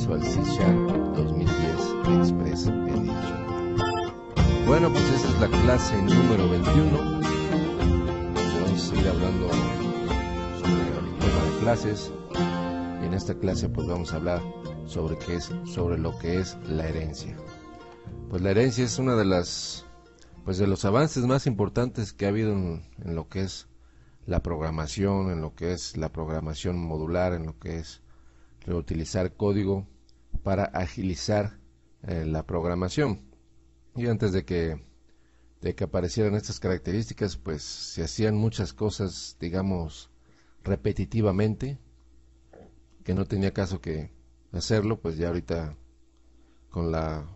Visual C Sharp 2010 Express Edition. Bueno, pues esa es la clase número 21. Vamos a seguir hablando sobre el tema de clases. Y en esta clase pues vamos a hablar sobre lo que es la herencia. Pues la herencia es una de los avances más importantes que ha habido en lo que es la programación, en lo que es la programación modular, en lo que es reutilizar código para agilizar la programación. Y antes de que aparecieran estas características, pues se hacían muchas cosas, digamos, repetitivamente, que no tenía caso que hacerlo. Pues ya ahorita con la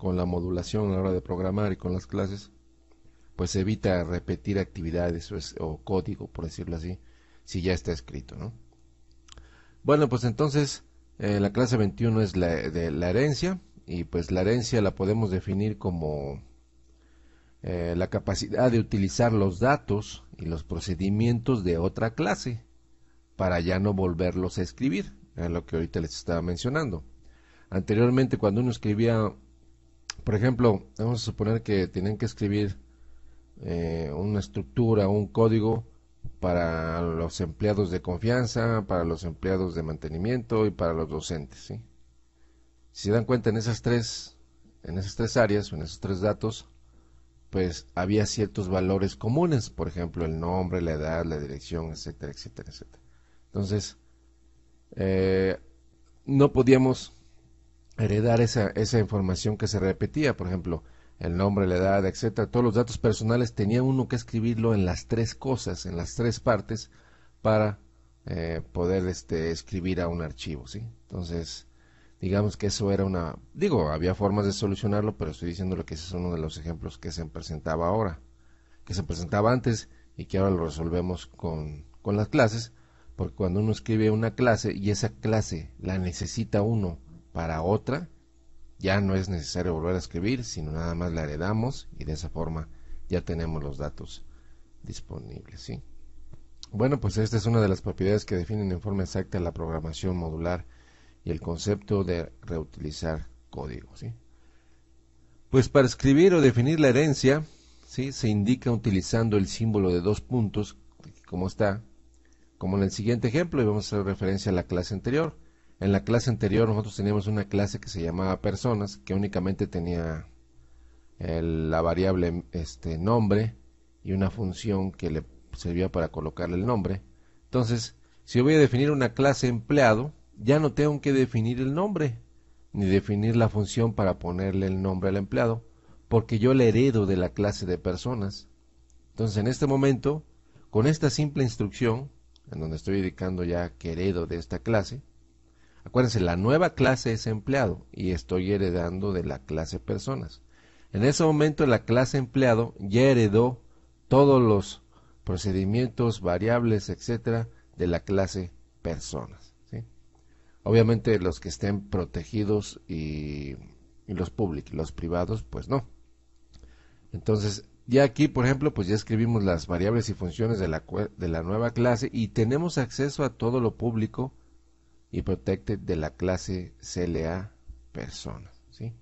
modulación a la hora de programar y con las clases, pues se evita repetir actividades o código, por decirlo así, si ya está escrito, ¿no? Bueno, pues entonces la clase 21 es de la herencia, y pues la herencia la podemos definir como la capacidad de utilizar los datos y los procedimientos de otra clase para ya no volverlos a escribir, es lo que ahorita les estaba mencionando. Anteriormente, cuando uno escribía, por ejemplo, vamos a suponer que tenían que escribir una estructura, un código para los empleados de confianza, para los empleados de mantenimiento y para los docentes, ¿sí? Si se dan cuenta, en esas tres áreas, o en esos tres datos, pues había ciertos valores comunes, por ejemplo, el nombre, la edad, la dirección, etcétera, etcétera, etcétera. Entonces, no podíamos heredar esa información que se repetía. Por ejemplo, el nombre, la edad, etcétera, todos los datos personales tenía uno que escribirlo en las tres cosas, en las tres partes, para poder escribir a un archivo, ¿sí? Entonces, digamos que eso era había formas de solucionarlo, pero estoy diciéndole que ese es uno de los ejemplos que se presentaba ahora, que se presentaba antes y que ahora lo resolvemos con las clases, porque cuando uno escribe una clase y esa clase la necesita uno para otra, ya no es necesario volver a escribir, sino nada más la heredamos y de esa forma ya tenemos los datos disponibles, ¿sí? Bueno, pues esta es una de las propiedades que definen en forma exacta la programación modular y el concepto de reutilizar código, ¿sí? Pues para escribir o definir la herencia, ¿sí?, se indica utilizando el símbolo de dos puntos, como está, como en el siguiente ejemplo, y vamos a hacer referencia a la clase anterior. En la clase anterior nosotros teníamos una clase que se llamaba personas, que únicamente tenía la variable nombre y una función que le servía para colocarle el nombre. Entonces, si yo voy a definir una clase empleado, ya no tengo que definir el nombre, ni definir la función para ponerle el nombre al empleado, porque yo le heredo de la clase de personas. Entonces, en este momento, con esta simple instrucción, en donde estoy indicando ya que heredo de esta clase, acuérdense, la nueva clase es empleado y estoy heredando de la clase personas. En ese momento la clase empleado ya heredó todos los procedimientos, variables, etcétera, de la clase personas, ¿sí? Obviamente los que estén protegidos y los públicos, los privados, pues no. Entonces, ya aquí, por ejemplo, pues ya escribimos las variables y funciones de la nueva clase y tenemos acceso a todo lo público y protected de la clase CLA personas, ¿sí?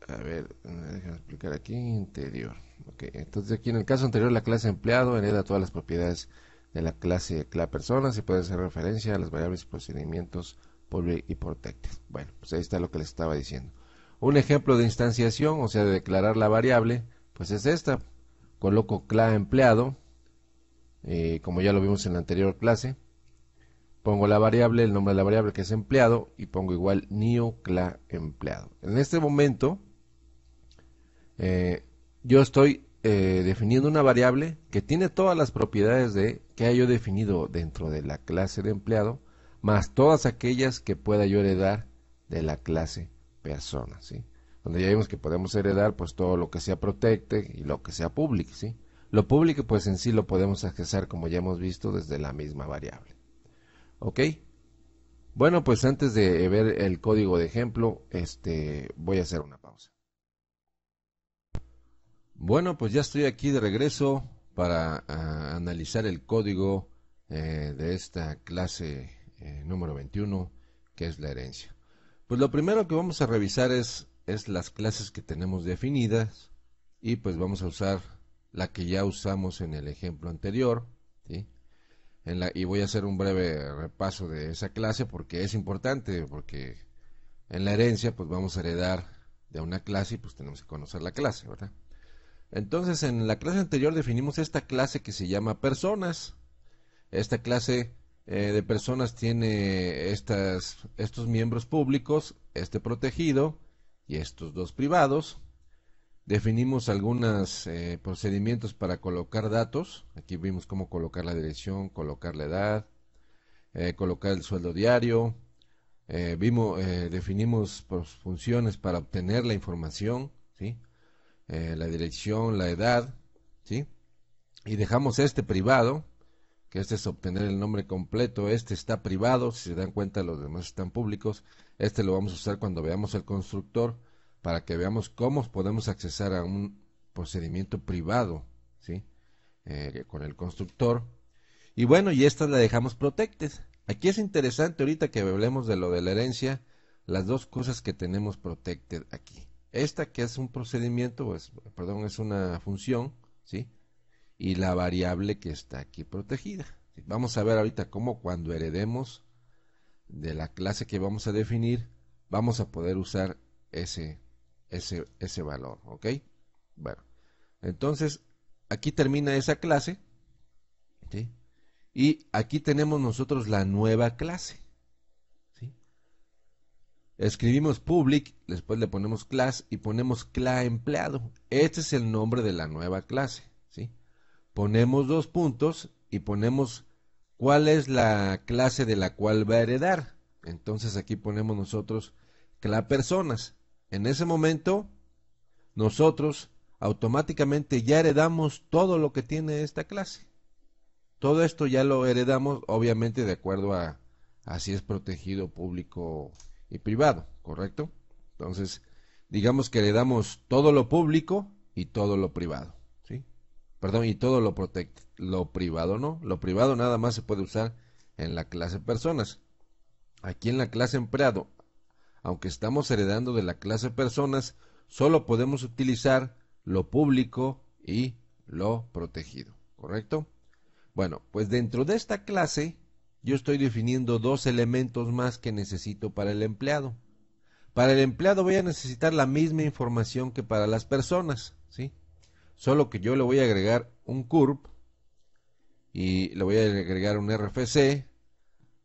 A ver, déjame explicar aquí, interior. Okay, entonces aquí en el caso anterior la clase empleado hereda todas las propiedades de la clase CLA personas y puede hacer referencia a las variables y procedimientos public y protected. Bueno, pues ahí está lo que les estaba diciendo. Un ejemplo de instanciación, o sea, de declarar la variable, pues es esta. Coloco CLA empleado, como ya lo vimos en la anterior clase. Pongo la variable, el nombre de la variable que es empleado, y pongo igual new CLA empleado. En este momento, yo estoy definiendo una variable que tiene todas las propiedades que haya yo definido dentro de la clase de empleado, más todas aquellas que pueda yo heredar de la clase persona, ¿sí? Donde ya vimos que podemos heredar pues todo lo que sea protected y lo que sea public, ¿sí? Lo public pues en sí lo podemos accesar, como ya hemos visto, desde la misma variable. ¿Ok? Bueno, pues antes de ver el código de ejemplo, voy a hacer una pausa. Bueno, pues ya estoy aquí de regreso para analizar el código de esta clase número 21, que es la herencia. Pues lo primero que vamos a revisar es las clases que tenemos definidas, y pues vamos a usar la que ya usamos en el ejemplo anterior, ¿sí? Y voy a hacer un breve repaso de esa clase porque es importante, porque en la herencia pues vamos a heredar de una clase y pues tenemos que conocer la clase, ¿verdad? Entonces en la clase anterior definimos esta clase que se llama personas. Esta clase de personas tiene estos miembros públicos, este protegido y estos dos privados. Definimos algunos procedimientos para colocar datos. Aquí vimos cómo colocar la dirección, colocar la edad, colocar el sueldo diario. Definimos pues, funciones para obtener la información, ¿sí? La dirección, la edad, ¿sí? Y dejamos este privado, que este es obtener el nombre completo. Este está privado, si se dan cuenta los demás están públicos. Este lo vamos a usar cuando veamos el constructor, para que veamos cómo podemos accesar a un procedimiento privado, ¿sí? Con el constructor. Y bueno, y esta la dejamos protected. Aquí es interesante ahorita que hablemos de lo de la herencia, las dos cosas que tenemos protected aquí. Esta que es un procedimiento, pues, perdón, es una función, ¿sí? Y la variable que está aquí protegida. Vamos a ver ahorita cómo cuando heredemos de la clase que vamos a definir, vamos a poder usar ese valor, ¿ok? Bueno, entonces aquí termina esa clase, ¿sí? Y aquí tenemos nosotros la nueva clase, ¿sí? Escribimos public, después le ponemos class y ponemos empleado. Este es el nombre de la nueva clase, ¿sí? Ponemos dos puntos y ponemos cuál es la clase de la cual va a heredar. Entonces aquí ponemos nosotros personas. En ese momento nosotros automáticamente ya heredamos todo lo que tiene esta clase. Todo esto ya lo heredamos, obviamente de acuerdo a si es protegido, público y privado, ¿correcto? Entonces, digamos que heredamos todo lo público y todo lo privado, ¿sí? Perdón, y todo lo protected. Lo privado no, lo privado nada más se puede usar en la clase personas. Aquí en la clase empleado, aunque estamos heredando de la clase personas, solo podemos utilizar lo público y lo protegido, ¿correcto? Bueno, pues dentro de esta clase yo estoy definiendo dos elementos más que necesito para el empleado. Para el empleado voy a necesitar la misma información que para las personas, ¿sí? Solo que yo le voy a agregar un CURP y le voy a agregar un RFC,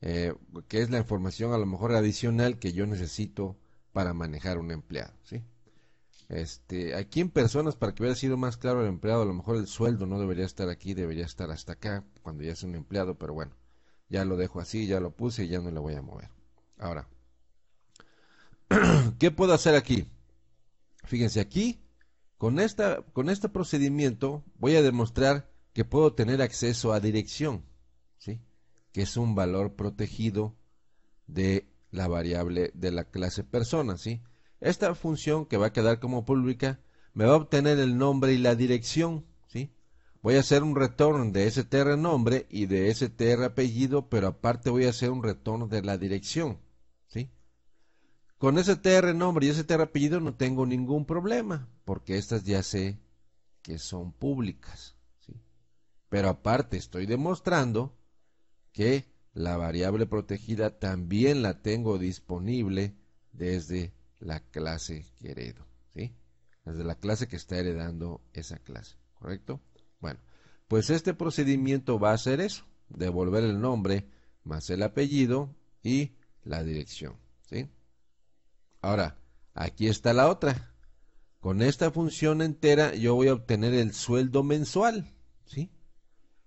que es la información a lo mejor adicional que yo necesito para manejar un empleado, ¿sí? Aquí en personas, para que hubiera sido más claro el empleado, a lo mejor el sueldo no debería estar aquí, debería estar hasta acá cuando ya es un empleado, pero bueno, ya lo dejo así, ya lo puse y ya no lo voy a mover. Ahora, ¿qué puedo hacer aquí? Fíjense, aquí con este procedimiento voy a demostrar que puedo tener acceso a dirección, ¿sí? Que es un valor protegido de la variable de la clase persona, ¿sí? Esta función que va a quedar como pública me va a obtener el nombre y la dirección, ¿sí? Voy a hacer un retorno de str nombre y de str apellido, pero aparte voy a hacer un retorno de la dirección, ¿sí? Con str nombre y str apellido no tengo ningún problema, porque estas ya sé que son públicas, ¿sí? Pero aparte estoy demostrando que la variable protegida también la tengo disponible desde la clase que heredo, ¿sí? Desde la clase que está heredando esa clase, ¿correcto? Bueno, pues este procedimiento va a hacer eso, devolver el nombre más el apellido y la dirección, ¿sí? Ahora, aquí está la otra. Con esta función entera yo voy a obtener el sueldo mensual, ¿sí?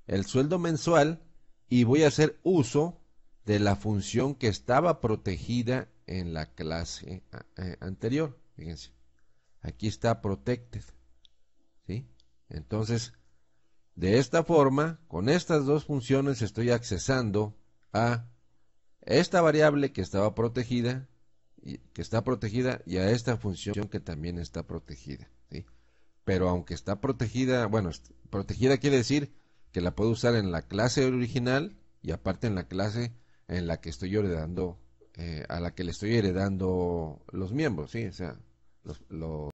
El sueldo mensual, y voy a hacer uso de la función que estaba protegida en la clase anterior. Fíjense, aquí está protected, ¿sí? Entonces, de esta forma, con estas dos funciones estoy accesando a esta variable que estaba protegida, y a esta función que también está protegida, ¿sí? Pero aunque está protegida, bueno, protegida quiere decir que la puedo usar en la clase original y aparte en en la que estoy heredando, a la que le estoy heredando los miembros, ¿sí? O sea, los